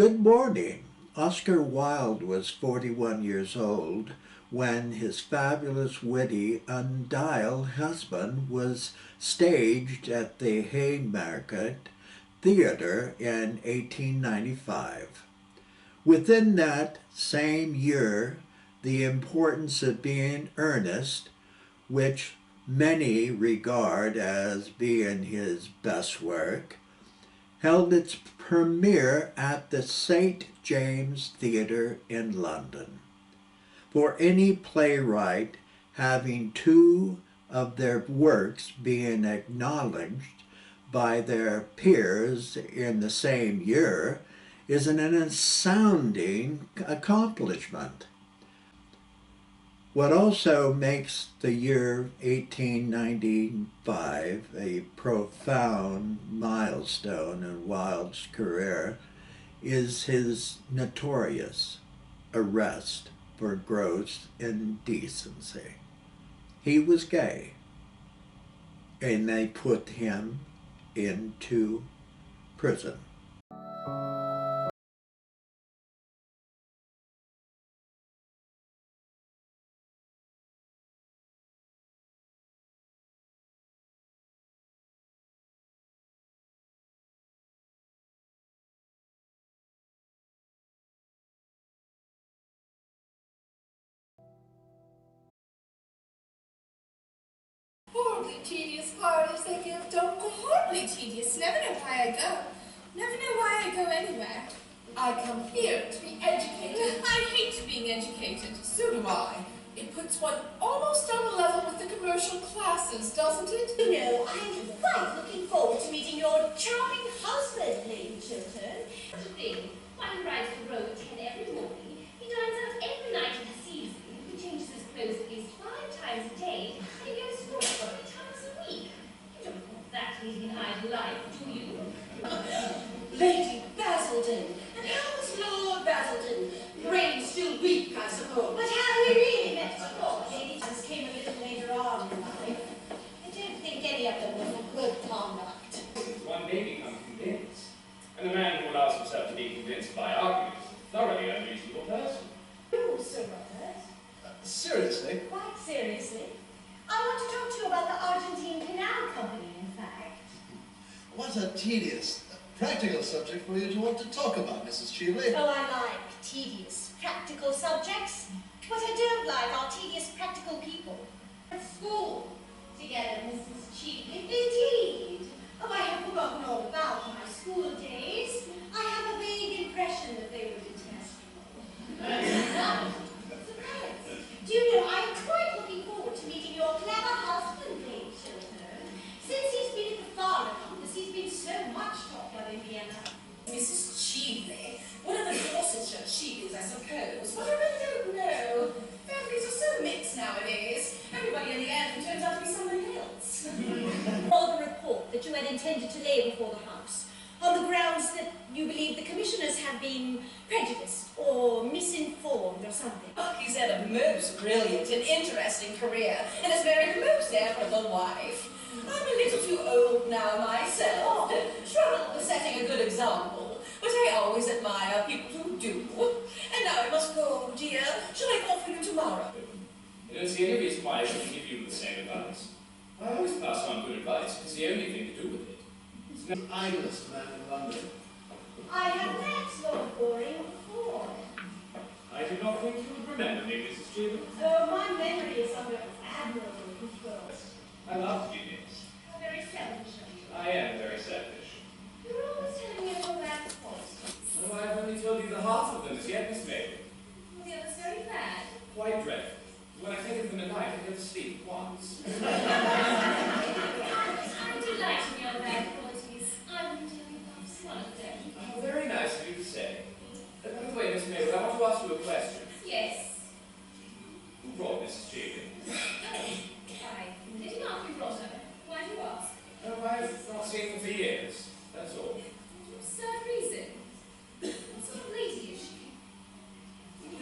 Good morning. Oscar Wilde was 41 years old when his fabulous, witty, undialed husband was staged at the Haymarket Theatre in 1895. Within that same year, the Importance of Being Ernest, which many regard as being his best work, held its premiere at the St. James Theatre in London. For any playwright having two of their works being acknowledged by their peers in the same year is an astounding accomplishment. What also makes the year 1895 a profound milestone in Wilde's career is his notorious arrest for gross indecency. He was gay, and they put him into prison. Horribly tedious parties they give, don't go. Horribly tedious. Never know why I go. Never know why I go anywhere. I come here to be educated. I hate being educated. So do I. It puts one almost on a level with the commercial classes, doesn't it? You know, I'm quite looking forward to meeting your charming husband, Lady Chiltern. Such a thing. One rides the road at 10 every morning. He dines out every night in the season. He changes his clothes at least 5 times a day. And he goes to work 4 times a week. You don't call that leading an idle life, do you? Lady Basildon. And how's Lord Basildon? Brain still weak, I suppose. But have we really met before? Lady just came a little later on in life. I don't think any of them were for good conduct. One may become convinced. And the man who allows himself to be convinced by argument is a thoroughly unreasonable person. Oh, Sir Robert. Seriously? Quite seriously. I want to talk to you about the Argentine Canal Company, in fact. What a tedious, practical subject for you to want to talk about, Mrs. Cheveley. Oh, I like tedious, practical subjects. What I don't like are tedious, practical people. At school together, Mrs. Cheveley. Indeed. Oh, I have forgotten all about my school days. I have a vague impression that they were detestable. Surprise. Do you know, I am quite looking forward to meeting your clever husband, Lady Chiltern. Since he's been at the farm, because he's been so much talked of in Vienna. Mrs. Cheveley. One of the Dorsetshire Cheveleys, I suppose. But I really don't know. Families are so mixed nowadays. Everybody in the end turns out to be somebody else. Or the report that you had intended to lay before the House, on the grounds that you believe the commissioners have been prejudiced or misinformed or something. Oh, he's had a most brilliant and interesting career and has married a most admirable wife. I'm a little too old now myself to struggle with setting a good example, but I always admire people who do. And now I must go, dear. Shall I call for you tomorrow? I don't see any reason why I shouldn't give you the same advice. I always pass on good advice. It's the only thing to do with it. It's the idlest man in London. I have met Lord Goring before. I did not think you would remember me, Mrs. Cheveley. Oh, my memory is somewhat admirable, of course. I love to be mixed. How very selfish of you. I am very selfish. You were always telling me all that before. Oh, I have only told you the half of them as yet, Miss May. Well, the other's very bad. Quite dreadful. When I think of them at night, I go to sleep at once. I delight in your bad qualities. I wouldn't tell you about one of them. Oh, very nice of you to say. By the way, Miss May, I want to ask you a question. Yes. Who brought Mrs. Cheveley? Why? Didn't ask you brought her. Why do you ask? Oh, I've not seen them for years. That's all. Absurd reason. What sort of lady is she?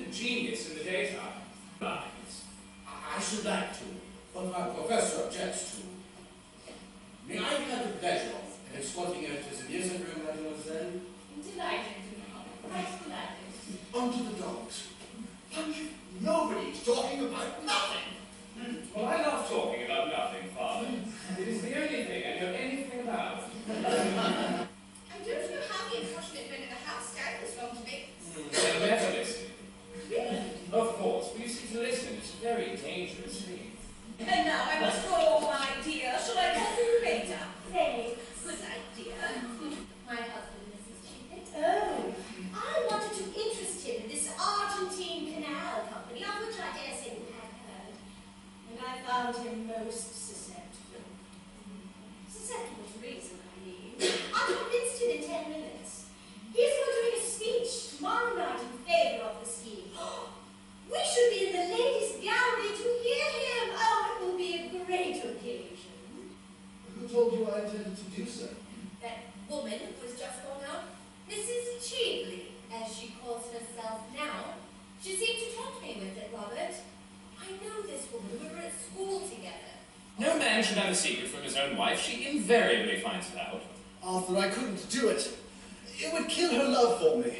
A genius in the daytime. Lines. I should like to, but my professor objects myself now. She seemed to taunt me with it, Robert. I know this woman. We were at school together. No man should have a secret from his own wife. She invariably finds it out. Arthur, I couldn't do it. It would kill her love for me.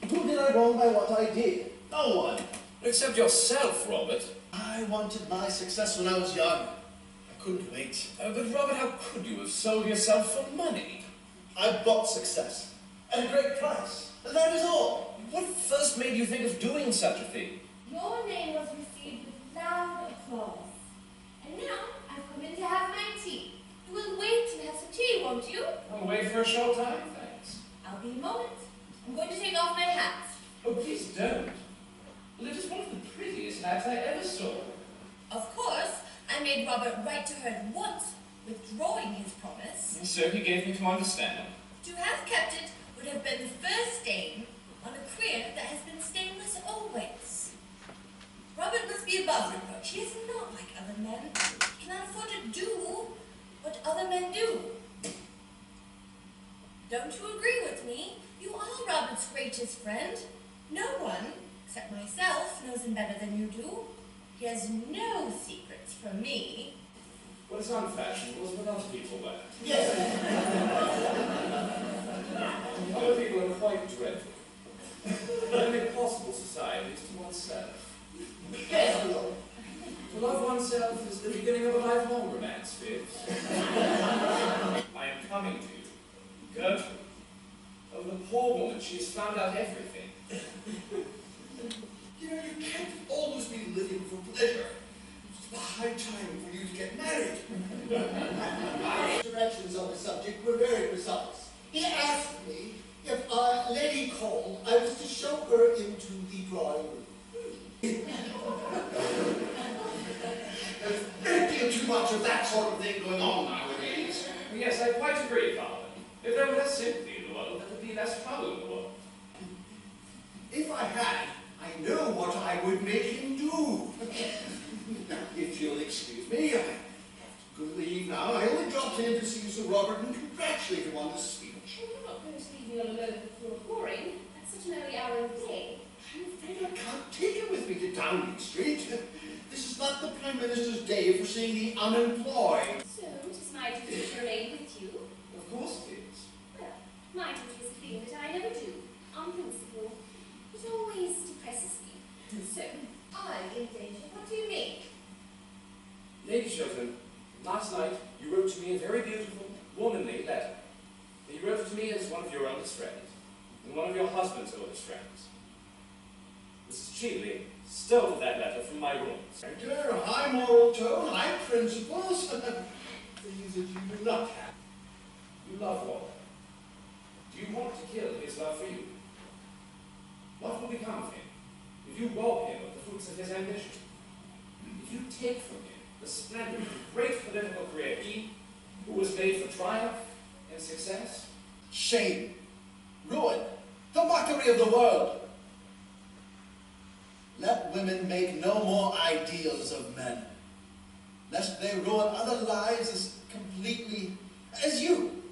Who did I wrong by what I did? No one. Except yourself, Robert. I wanted my success when I was young. I couldn't wait. But Robert, how could you have sold yourself for money? I bought success at a great price, and that is all. What first made you think of doing such a thing? Your name was received with loud applause. And now I've come in to have my tea. You will wait and have some tea, won't you? I'll wait for a short time, thanks. I'll be a moment. I'm going to take off my hat. Oh, please don't. Well, it is one of the prettiest hats I ever saw. Of course, I made Robert write to her at once, withdrawing his promise. And so he gave me to understand. To have kept it would have been the first stain on a career that has been stainless always. Robert must be above reproach. He is not like other men. He cannot afford to do what other men do. Don't you agree with me? You are Robert's greatest friend. No one, except myself, knows him better than you do. He has no secrets from me. What is unfashionable is what other people wear. Yes. Other people are quite dreadful. An impossible society is to oneself. Yes. To love oneself is the beginning of a lifelong romance, Fitz. I am coming to you, Gertrude. Oh, the poor woman, she has found out everything. You know, you can't always be living for pleasure. It's high time for you to get married. My directions on the subject were very precise. He asked me if Lady called, I was to show her into the drawing room. There's a great deal too much of that sort of thing going on nowadays. Yes, I quite agree, Father. If there were less sympathy in the world, there would be less trouble in the world. If I had, I know what I would make him do. Now, if you'll excuse me, I have to leave now. I only dropped in to see Sir Robert and congratulate him on the speech. Well, you're not going to leave me all alone before pouring at such an early hour of the day. I'm afraid I can't take him with me to Downing Street. This is not the Prime Minister's day for seeing the unemployed. So, it is my duty to remain with you. Of course it is. Well, my duty is a thing that I never do, on principle. It always depresses me. So, I'm in danger. What do you mean? Lady Chiltern, last night you wrote to me a very beautiful, womanly letter. You wrote it to me as one of your oldest friends, and one of your husband's oldest friends. Mrs. Cheeley stole that letter from my rooms. Character, high moral tone, high principles, things that you do not have. You love Walter. Do you want to kill his love for you? What will become of him if you rob him of the fruits of his ambition? If you take from him the splendid, great political career he, who was made for triumph and success? Shame, ruin, the mockery of the world. Let women make no more ideals of men, lest they ruin other lives as completely as you.